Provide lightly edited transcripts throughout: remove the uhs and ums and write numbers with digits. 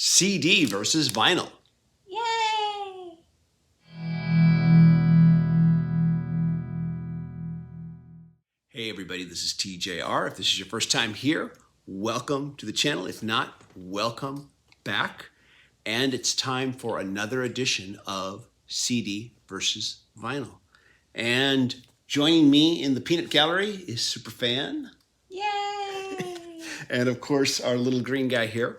CD versus vinyl. Yay! Hey everybody, this is TJR. If this is your first time here, welcome to the channel. If not, welcome back. And it's time for another edition of CD versus vinyl. And joining me in the peanut gallery is Superfan. Yay! And of course, our little green guy here.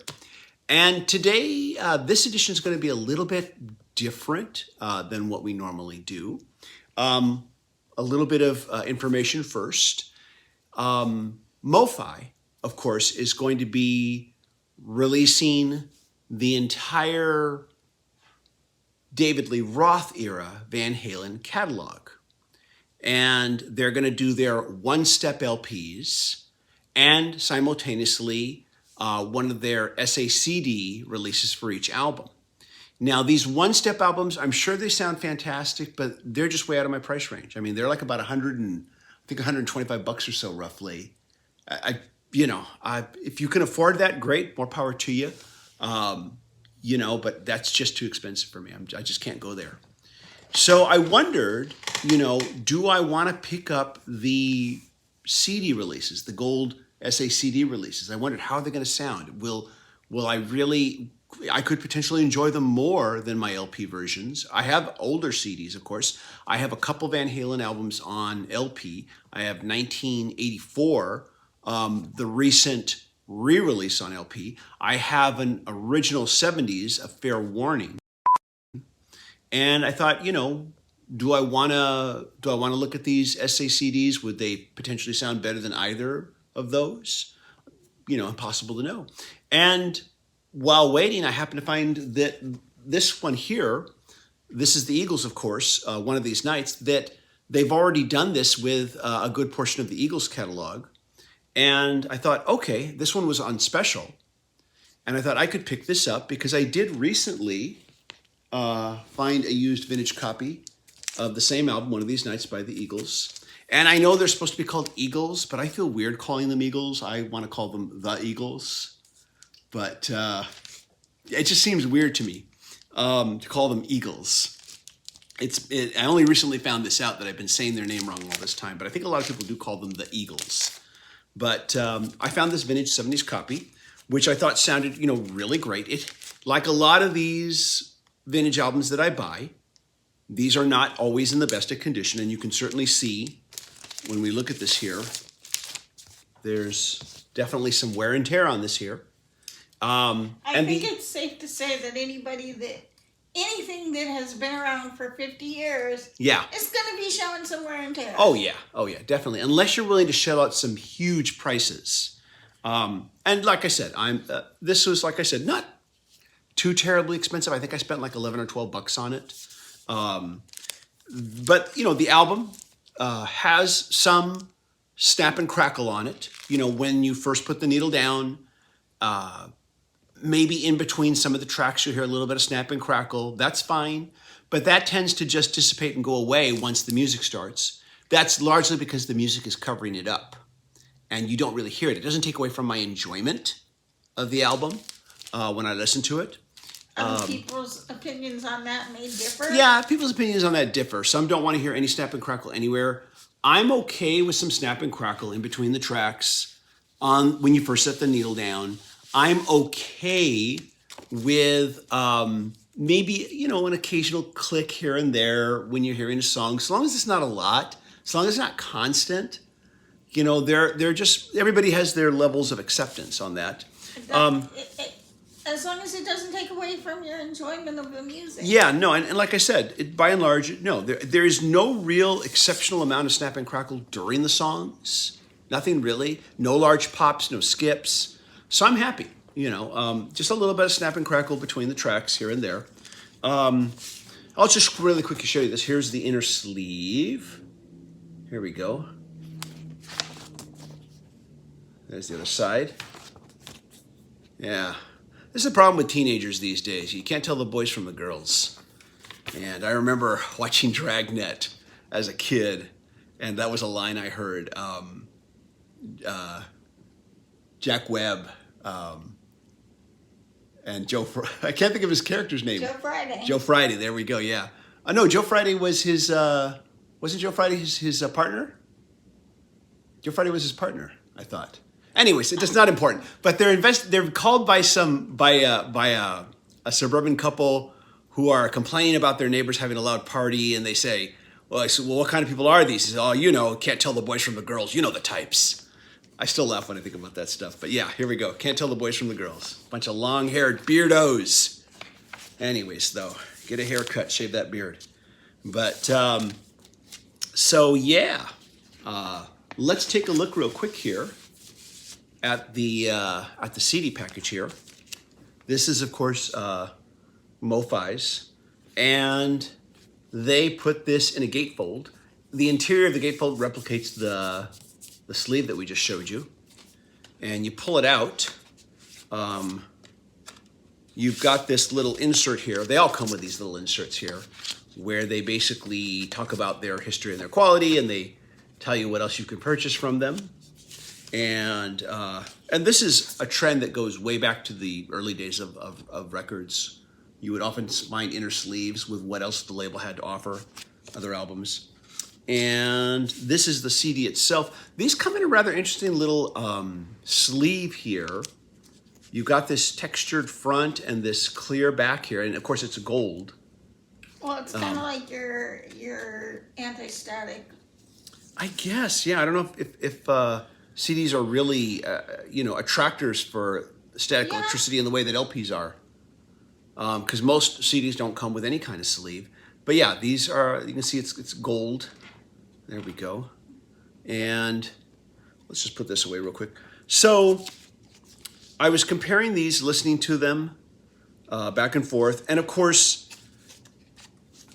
And today, this edition is going to be a little bit different than what we normally do. A little bit of information first. Mofi, of course, is going to be releasing the entire David Lee Roth era Van Halen catalog. And they're going to do their one-step LPs and simultaneously one of their SACD releases for each album. Now, these one-step albums, I'm sure they sound fantastic, but they're just way out of my price range. I mean, they're like about 125 bucks or so, roughly. If you can afford that, great, more power to you. But that's just too expensive for me. I just can't go there. So I wondered, do I want to pick up the CD releases, the gold SACD releases? I wondered how they're going to sound. Will I could potentially enjoy them more than my LP versions. I have older CDs, of course. I have a couple Van Halen albums on LP. I have 1984, the recent re-release on LP. I have an original 70s, A Fair Warning. And I thought, do I want to look at these SACDs? Would they potentially sound better than either of those? Impossible to know. And while waiting, I happened to find that this one here, this is the Eagles, of course, One of These Nights, that they've already done this with a good portion of the Eagles catalog. And I thought, okay, this one was on special. And I thought I could pick this up because I did recently find a used vintage copy of the same album, One of These Nights by the Eagles. And I know they're supposed to be called Eagles, but I feel weird calling them Eagles. I want to call them the Eagles. But it just seems weird to me to call them Eagles. I only recently found this out that I've been saying their name wrong all this time, but I think a lot of people do call them the Eagles. But I found this vintage 70s copy, which I thought sounded, really great. Like a lot of these vintage albums that I buy, these are not always in the best of condition, and you can certainly see when we look at this here, there's definitely some wear and tear on this here. I think it's safe to say that anything that has been around for 50 years, yeah, it's going to be showing some wear and tear. Oh yeah, definitely. Unless you're willing to shell out some huge prices. And like I said, this was, like I said, not too terribly expensive. I think I spent like 11 or 12 bucks on it. But the album has some snap and crackle on it. When you first put the needle down, maybe in between some of the tracks, you'll hear a little bit of snap and crackle. That's fine. But that tends to just dissipate and go away once the music starts. That's largely because the music is covering it up. And you don't really hear it. It doesn't take away from my enjoyment of the album when I listen to it. People's opinions on that may differ. Yeah, people's opinions on that differ. Some don't want to hear any snap and crackle anywhere. I'm okay with some snap and crackle in between the tracks when you first set the needle down. I'm okay with maybe, an occasional click here and there when you're hearing a song, as long as it's not a lot, as long as it's not constant. They're just, everybody has their levels of acceptance on that. As long as it doesn't take away from your enjoyment of the music. Yeah, no, and like I said, by and large, no, there is no real exceptional amount of snap and crackle during the songs. Nothing really. No large pops, no skips. So I'm happy, just a little bit of snap and crackle between the tracks here and there. I'll just really quickly show you this. Here's the inner sleeve. Here we go. There's the other side. Yeah. This is the problem with teenagers these days. You can't tell the boys from the girls. And I remember watching Dragnet as a kid, and that was a line I heard. Jack Webb And I can't think of his character's name. Joe Friday. Joe Friday. There we go. Yeah. No, Joe Friday was his. Wasn't Joe Friday his partner? Joe Friday was his partner, I thought. Anyways, it's not important. But they're called by a suburban couple who are complaining about their neighbors having a loud party, and they say, "Well, I said, well, what kind of people are these?" He says, "Oh, can't tell the boys from the girls. You know the types." I still laugh when I think about that stuff. But yeah, here we go. Can't tell the boys from the girls. Bunch of long-haired beardos. Anyways, though, get a haircut, shave that beard. But so yeah, let's take a look real quick here at the CD package here. This is, of course, Mofi's, and they put this in a gatefold. The interior of the gatefold replicates the sleeve that we just showed you, and you pull it out. You've got this little insert here. They all come with these little inserts here, where they basically talk about their history and their quality, and they tell you what else you can purchase from them. And this is a trend that goes way back to the early days of records. You would often find inner sleeves with what else the label had to offer, other albums. And this is the CD itself. These come in a rather interesting little sleeve here. You've got this textured front and this clear back here, and of course it's gold. Well, it's kind of like your anti-static. I guess, yeah. I don't know if CDs are really, attractors for static electricity in the way that LPs are. Because most CDs don't come with any kind of sleeve. But yeah, these are, you can see it's gold. There we go. And let's just put this away real quick. So I was comparing these, listening to them back and forth. And of course,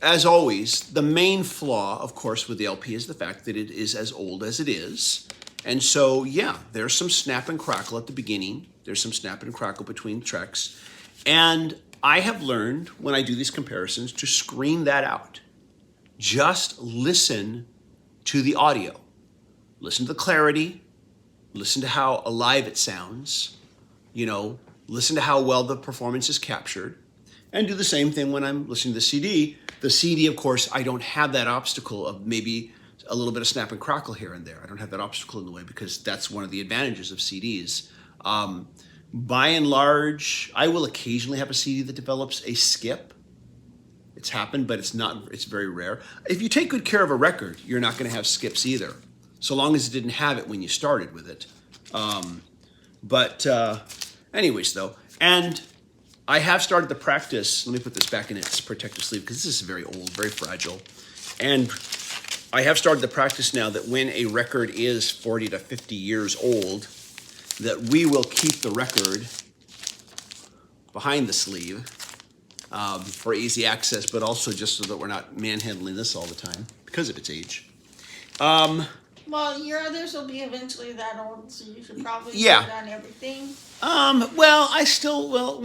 as always, the main flaw, of course, with the LP is the fact that it is as old as it is. And so, yeah, there's some snap and crackle at the beginning. There's some snap and crackle between tracks. And I have learned, when I do these comparisons, to screen that out. Just listen to the audio. Listen to the clarity. Listen to how alive it sounds. Listen to how well the performance is captured. And do the same thing when I'm listening to the CD. The CD, of course, I don't have that obstacle of maybe a little bit of snap and crackle here and there. I don't have that obstacle in the way because that's one of the advantages of CDs. By and large, I will occasionally have a CD that develops a skip. It's happened, but it's very rare. If you take good care of a record, you're not going to have skips either, so long as it didn't have it when you started with it. Anyways, though, and I have started the practice. Let me put this back in its protective sleeve because this is very old, very fragile. And I have started the practice now that when a record is 40 to 50 years old, that we will keep the record behind the sleeve for easy access, but also just so that we're not manhandling this all the time because of its age. Well, your others will be eventually that old, so you should probably put it on everything.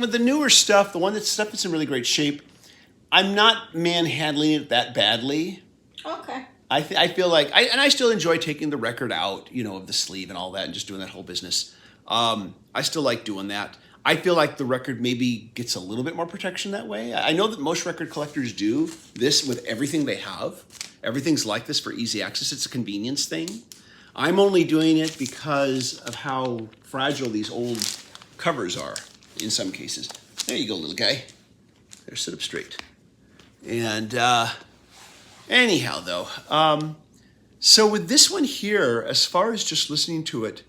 With the newer stuff, the stuff that's in really great shape, I'm not manhandling it that badly. Okay. I feel like, I still enjoy taking the record out, of the sleeve and all that and just doing that whole business. I still like doing that. I feel like the record maybe gets a little bit more protection that way. I know that most record collectors do this with everything they have. Everything's like this for easy access. It's a convenience thing. I'm only doing it because of how fragile these old covers are in some cases. There you go, little guy. There, sit up straight. And anyhow, though, so with this one here, as far as just listening to it,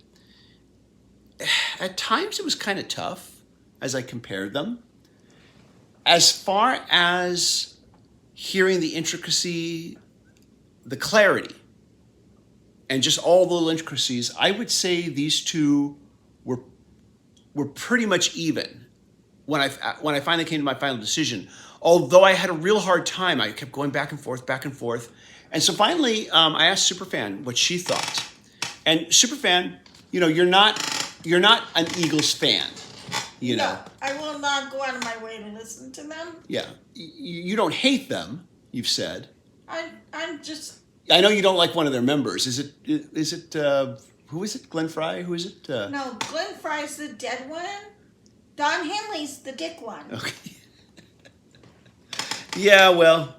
at times it was kind of tough as I compared them. As far as hearing the intricacy, the clarity, and just all the little intricacies, I would say these two were pretty much even when I finally came to my final decision. Although I had a real hard time, I kept going back and forth. And so finally, I asked Superfan what she thought. And Superfan, you're not an Eagles fan, No, I will not go out of my way to listen to them. Yeah, you don't hate them, you've said. I'm just. I know you don't like one of their members. Is it? Who is it? Glenn Fry? Who is it? No, Glenn Fry's the dead one. Don Henley's the dick one. Okay. Yeah, well,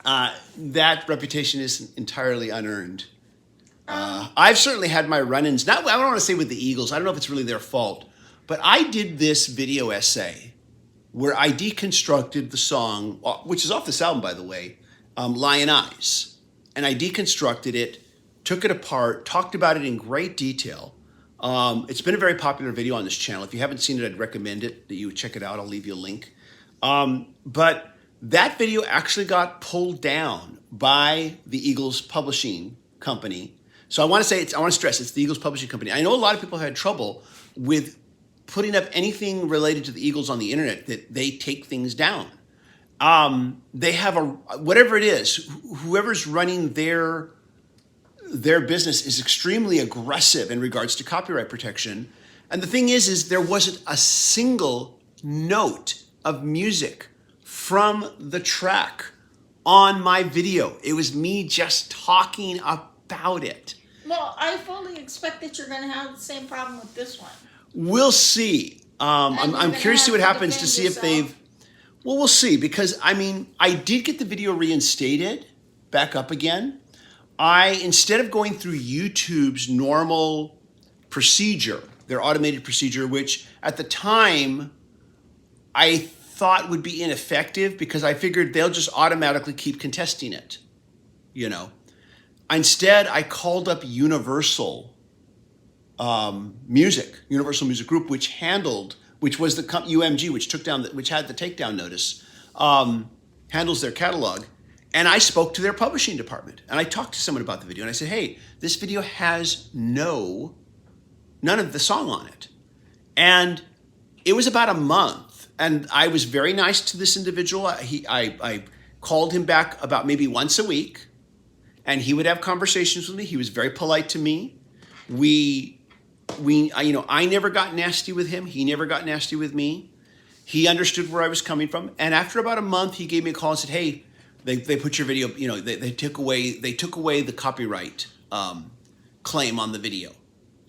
that reputation isn't entirely unearned. I've certainly had my run-ins. I don't want to say with the Eagles. I don't know if it's really their fault, but I did this video essay where I deconstructed the song, which is off this album, by the way, Lion Eyes, and I deconstructed it, took it apart, talked about it in great detail. It's been a very popular video on this channel. If you haven't seen it, I'd recommend it that you would check it out. I'll leave you a link. But that video actually got pulled down by the Eagles Publishing Company. So I want to stress it's the Eagles Publishing Company. I know a lot of people had trouble with putting up anything related to the Eagles on the internet, that they take things down. They have whatever it is, whoever's running their business is extremely aggressive in regards to copyright protection. And the thing is there wasn't a single note of music from the track on my video. It was me just talking about it. Well, I fully expect that you're going to have the same problem with this one. We'll see. I'm curious to see what happens to see if they've... Well, we'll see, because, I mean, I did get the video reinstated back up again. Instead of going through YouTube's normal procedure, their automated procedure, which at the time I thought would be ineffective because I figured they'll just automatically keep contesting it, you know. Instead, I called up Universal Music Group, which was the UMG, which had the takedown notice, handles their catalog. And I spoke to their publishing department, and I talked to someone about the video, and I said, hey, this video has none of the song on it. And it was about a month, and I was very nice to this individual. I called him back about maybe once a week, and he would have conversations with me. He was very polite to me. I never got nasty with him. He never got nasty with me. He understood where I was coming from. And after about a month, he gave me a call and said, hey, they put your video, they took away the copyright claim on the video.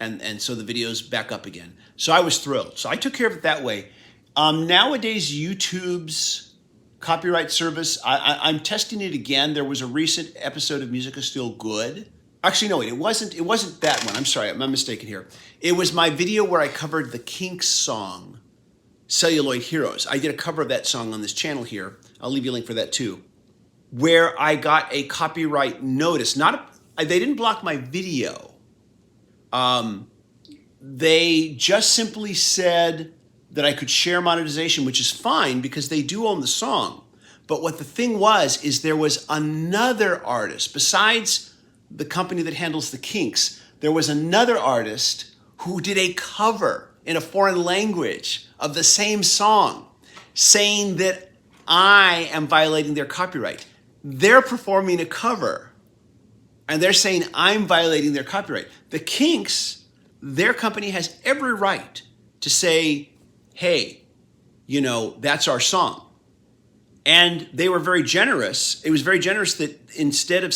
And so the video's back up again. So I was thrilled. So I took care of it that way. Nowadays, YouTube's copyright service, I'm testing it again. There was a recent episode of Music Is Still Good. Actually, no, wait, it wasn't that one. I'm sorry, I'm mistaken here. It was my video where I covered the Kinks song, Celluloid Heroes. I did a cover of that song on this channel here. I'll leave you a link for that too. Where I got a copyright notice. They didn't block my video. They just simply said that I could share monetization, which is fine because they do own the song. But what the thing is there was another artist besides the company that handles the Kinks. There was another artist who did a cover in a foreign language of the same song, saying that I am violating their copyright. They're performing a cover, and they're saying I'm violating their copyright. The Kinks, their company has every right to say, hey, that's our song. And they were very generous. It was very generous that instead of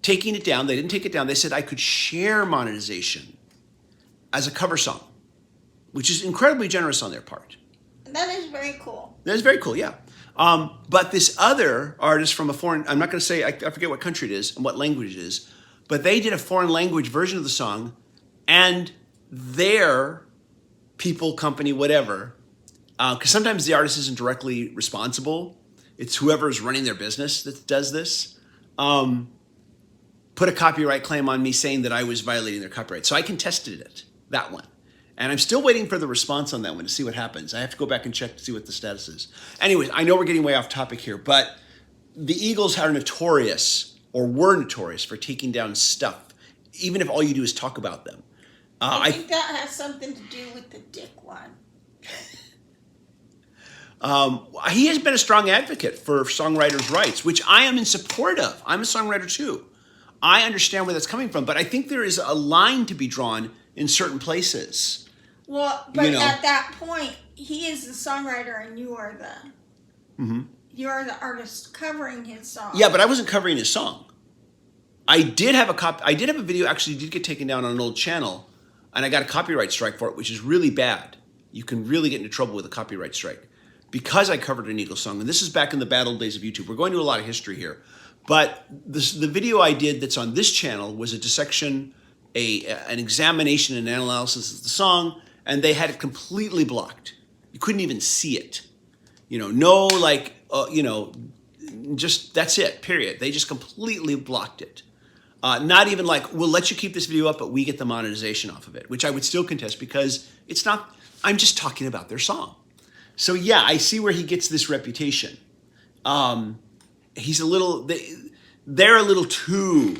taking it down, they didn't take it down. They said I could share monetization as a cover song, which is incredibly generous on their part. That is very cool. That is very cool, yeah. But this other artist from a foreign, I'm not going to say, I forget what country it is and what language it is, but they did a foreign language version of the song, and their people, company, whatever, because sometimes the artist isn't directly responsible. It's whoever's running their business that does this. Put a copyright claim on me saying that I was violating their copyright. So I contested it, that one. And I'm still waiting for the response on that one to see what happens. I have to go back and check to see what the status is. Anyways, I know we're getting way off topic here, but the Eagles were notorious for taking down stuff, even if all you do is talk about them. I think that has something to do with the dick one. He has been a strong advocate for songwriters' rights, which I am in support of. I'm a songwriter too. I understand where that's coming from, but I think there is a line to be drawn in certain places. Well, but at that point, he is the songwriter and you are you are the artist covering his song. Yeah, but I wasn't covering his song. I did have a video actually did get taken down on an old channel, and I got a copyright strike for it, which is really bad. you can really get into trouble with a copyright strike. Because I covered an Eagles song, and this is back in the bad old days of YouTube. We're going to a lot of history here. But the video I did that's on this channel was a dissection, an examination and analysis of the song, and they had it completely blocked. You couldn't even see it. Just that's it, period. They just completely blocked it. Not even like, we'll let you keep this video up, but we get the monetization off of it, which I would still contest because it's not, I'm just talking about their song. So yeah, I see where he gets this reputation. He's they're a little too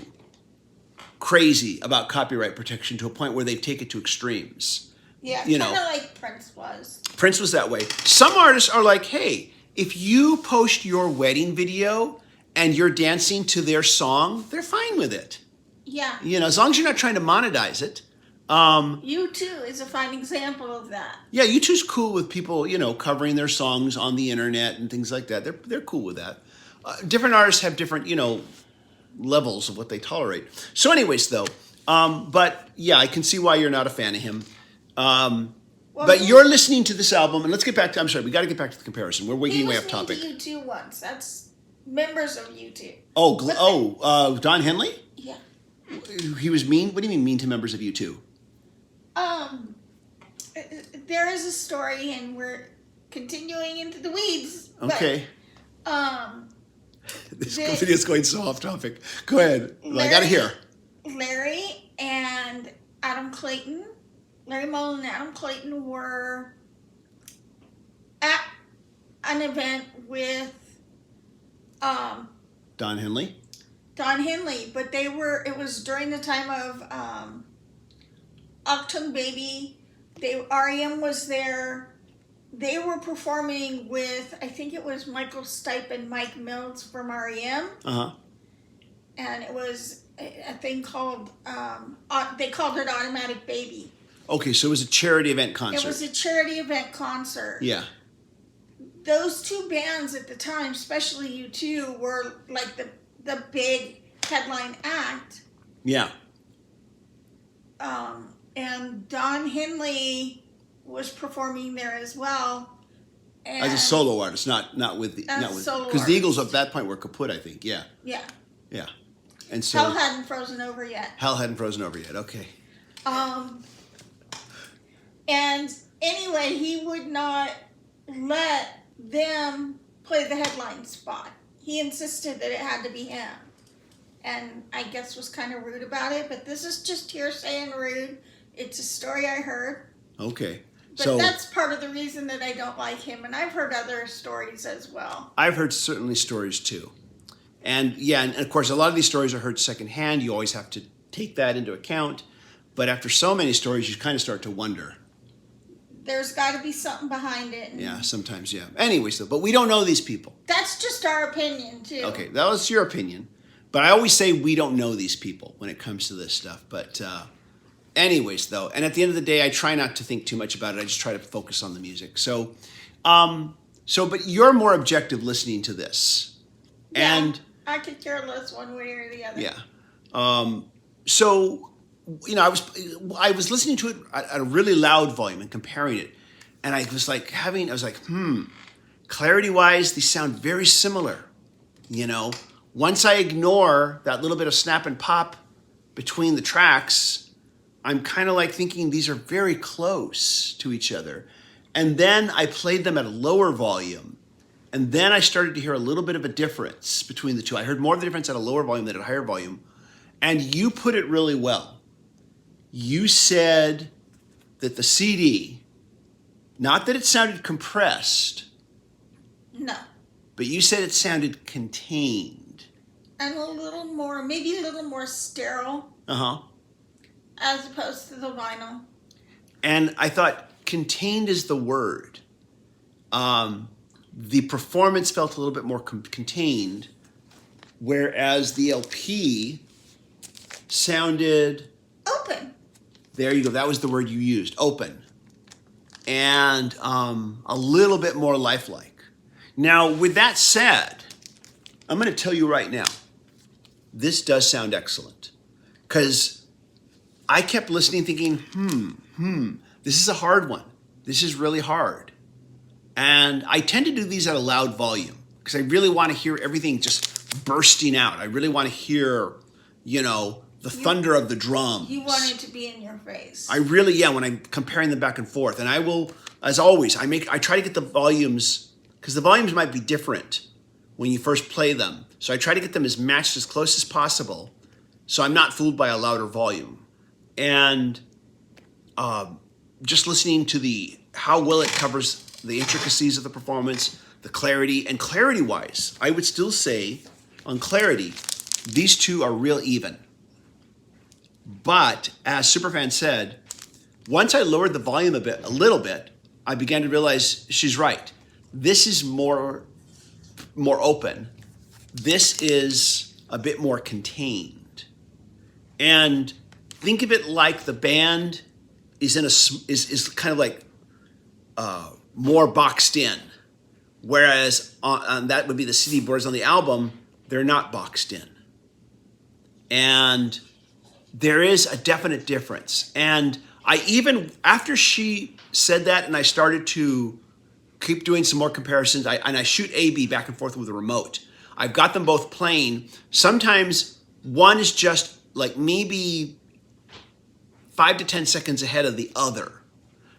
crazy about copyright protection to a point where they take it to extremes. Yeah, kind of like Prince was. Prince was that way. Some artists are like, hey, if you post your wedding video and you're dancing to their song, they're fine with it. Yeah. As long as you're not trying to monetize it. U2 is a fine example of that. Yeah, U2's cool with people, covering their songs on the internet and things like that. They're cool with that. Different artists have different, levels of what they tolerate. So anyways, though, but yeah, I can see why you're not a fan of him. But you're listening to this album, and let's get back to, I'm sorry, we got to get back to the comparison. We're waking way off topic. He was mean to U2 once. That's members of U2. Don Henley? Yeah. He was mean? What do you mean mean to members of U2? There is a story, and we're continuing into the weeds. Okay. This video is going so off topic. Go ahead. I got to hear. Larry and Adam Clayton, Larry Mullen and Adam Clayton were at an event with Don Henley. But it was during the time of Achtung Baby. REM was there. They were performing with, I think it was Michael Stipe and Mike Mills from REM. Uh-huh. And it was a thing called, they called it Automatic Baby. Okay, so it was a charity event concert. It was a charity event concert. Yeah. Those two bands at the time, especially U2, were like the big headline act. Yeah. And Don Henley was performing there as well. As a solo artist, not with because the Eagles at that point were kaput, I think. Yeah. Yeah. Yeah. And so Hell hadn't frozen over yet. Okay. And anyway, he would not let them play the headline spot. He insisted that it had to be him. And I guess was kind of rude about it, but this is just hearsay and rude. It's a story I heard. Okay. But that's part of the reason that I don't like him, and I've heard other stories as well. I've heard certainly stories too. And yeah, and of course a lot of these stories are heard secondhand. You always have to take that into account. But after so many stories, you kind of start to wonder. There's got to be something behind it. Yeah, sometimes, yeah. Anyways, though, but we don't know these people. That's just our opinion, too. Okay, that was your opinion. But I always say we don't know these people when it comes to this stuff. But anyways, though, and at the end of the day, I try not to think too much about it. I just try to focus on the music. So, but you're more objective listening to this. Yeah, and I could care less one way or the other. Yeah. So, I was listening to it at a really loud volume and comparing it. And I was like, clarity-wise, these sound very similar. Once I ignore that little bit of snap and pop between the tracks, I'm kind of like thinking these are very close to each other. And then I played them at a lower volume. And then I started to hear a little bit of a difference between the two. I heard more of the difference at a lower volume than at a higher volume. And you put it really well. You said that the CD, not that it sounded compressed. No. But you said it sounded contained. And maybe a little more sterile. Uh-huh. As opposed to the vinyl. And I thought contained is the word. The performance felt a little bit more contained, whereas the LP sounded... open. There you go. That was the word you used, open. And a little bit more lifelike. Now, with that said, I'm going to tell you right now, this does sound excellent. Because I kept listening thinking, this is a hard one. This is really hard. And I tend to do these at a loud volume because I really want to hear everything just bursting out. I really want to hear, the thunder of the drums. You want it to be in your face. I really, when I'm comparing them back and forth. And I will, as always, I try to get the volumes, because the volumes might be different when you first play them. So I try to get them as matched as close as possible so I'm not fooled by a louder volume. And just listening to how well it covers the intricacies of the performance, the clarity, and clarity-wise, I would still say on clarity, these two are real even. But as Superfan said, once I lowered the volume a little bit, I began to realize she's right. This is more open. This is a bit more contained. And think of it like the band is kind of like more boxed in, whereas on that would be the CD boards on the album. They're not boxed in, and there is a definite difference. And I even, after she said that, and I started to keep doing some more comparisons, I shoot A/B back and forth with the remote. I've got them both playing. Sometimes one is just like maybe 5 to 10 seconds ahead of the other.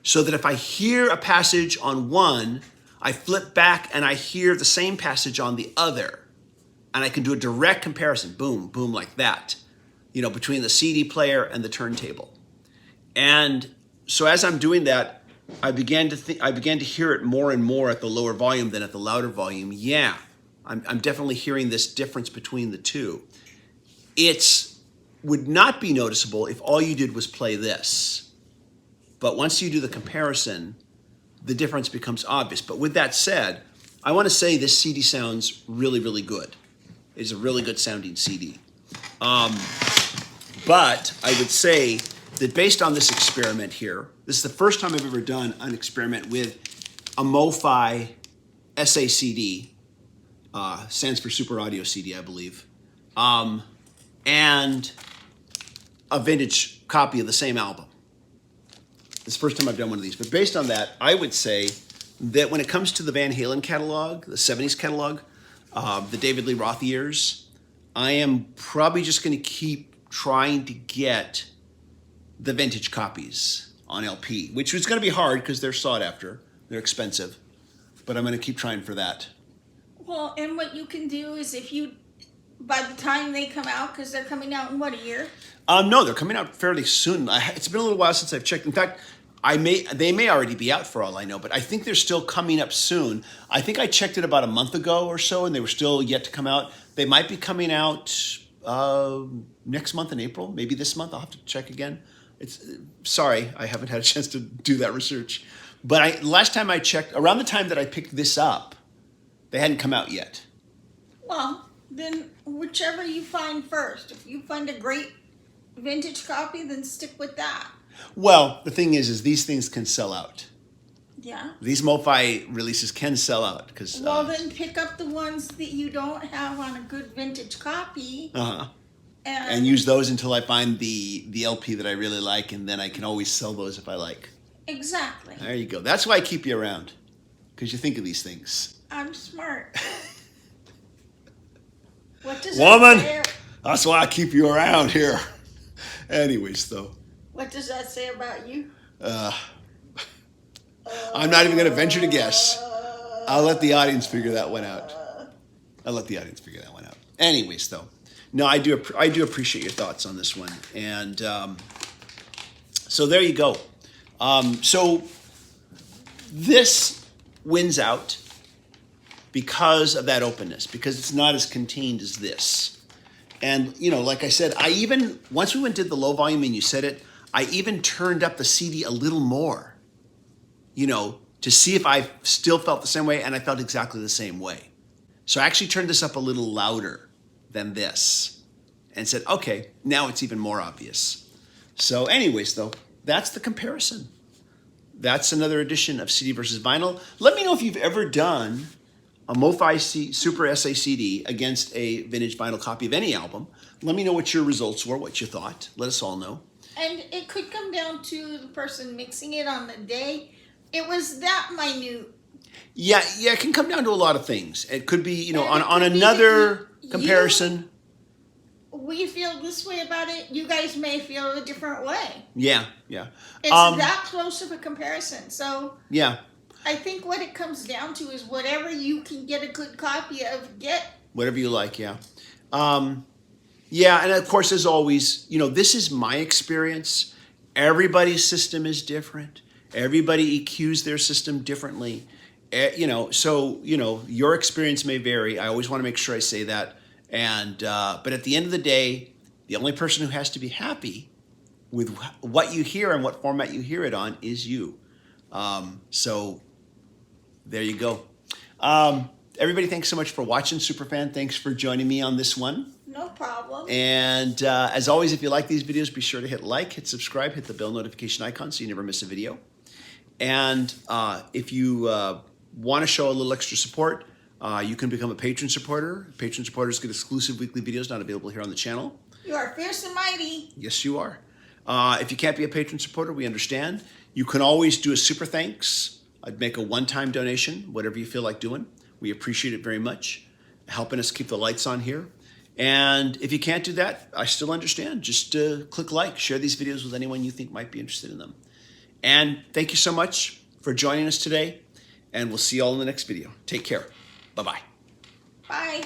So that if I hear a passage on one, I flip back and I hear the same passage on the other. And I can do a direct comparison, boom, boom, like that, between the CD player and the turntable. And so as I'm doing that, I began to hear it more and more at the lower volume than at the louder volume. Yeah, I'm definitely hearing this difference between the two. It would not be noticeable if all you did was play this. But once you do the comparison, the difference becomes obvious. But with that said, I want to say this CD sounds really, really good. It's a really good sounding CD. But I would say that based on this experiment here, this is the first time I've ever done an experiment with a Mofi SACD, stands for Super Audio CD, I believe, and a vintage copy of the same album. It's the first time I've done one of these. But based on that, I would say that when it comes to the Van Halen catalog, the 70s catalog, the David Lee Roth years, I am probably just going to keep trying to get the vintage copies on LP, which is going to be hard because they're sought after. They're expensive. But I'm going to keep trying for that. Well, and what you can do is by the time they come out, because they're coming out in what, a year? No, they're coming out fairly soon. It's been a little while since I've checked. In fact, they may already be out for all I know, but I think they're still coming up soon. I think I checked it about a month ago or so, and they were still yet to come out. They might be coming out next month in April, maybe this month. I'll have to check again. Sorry, I haven't had a chance to do that research. But last time I checked, around the time that I picked this up, they hadn't come out yet. Well, then whichever you find first. If you find a great vintage copy, then stick with that. Well, the thing is these things can sell out. Yeah. These Mofi releases can sell out because. Well, then pick up the ones that you don't have on a good vintage copy. And use those until I find the LP that I really like, and then I can always sell those if I like. Exactly. There you go. That's why I keep you around, because you think of these things. I'm smart. What does Woman, that say? that's why I keep you around here. Anyways, though. What does that say about you? I'm not even going to venture to guess. I'll let the audience figure that one out. Anyways, though. No, I do appreciate your thoughts on this one. And so there you go. So this wins out because of that openness, because it's not as contained as this. And, like I said, once we went and did the low volume and you said it, I even turned up the CD a little more, to see if I still felt the same way, and I felt exactly the same way. So I actually turned this up a little louder than this and said, okay, now it's even more obvious. So anyways, though, that's the comparison. That's another edition of CD versus vinyl. Let me know if you've ever done a Mofi Super SACD against a vintage vinyl copy of any album. Let me know what your results were, what you thought. Let us all know. And it could come down to the person mixing it on the day. it was that minute. Yeah, it can come down to a lot of things. It could be, you know, And it on could be another that comparison. We feel this way about it. You guys may feel a different way. Yeah. It's that close of a comparison. So Yeah. I think what it comes down to is whatever you can get a good copy of, get. Whatever you like, yeah. Yeah, and of course, as always, you know, this is my experience. Everybody's system is different. Everybody EQs their system differently. You know, so, you know, your experience may vary. I always want to make sure I say that. And, but at the end of the day, the only person who has to be happy with what you hear and what format you hear it on is you. So there you go. Everybody, thanks so much for watching. Superfan, thanks for joining me on this one. No problem. And as always, if you like these videos, be sure to hit like, hit subscribe, hit the bell notification icon so you never miss a video. And if you want to show a little extra support, you can become a patron supporter. Patron supporters get exclusive weekly videos not available here on the channel. You are fierce and mighty. Yes, you are. If you can't be a patron supporter, we understand. You can always do a super thanks. I'd make a one-time donation, whatever you feel like doing. We appreciate it very much, helping us keep the lights on here. And if you can't do that, I still understand. Just click like, share these videos with anyone you think might be interested in them. And thank you so much for joining us today. And we'll see you all in the next video. Take care. Bye-bye. Bye.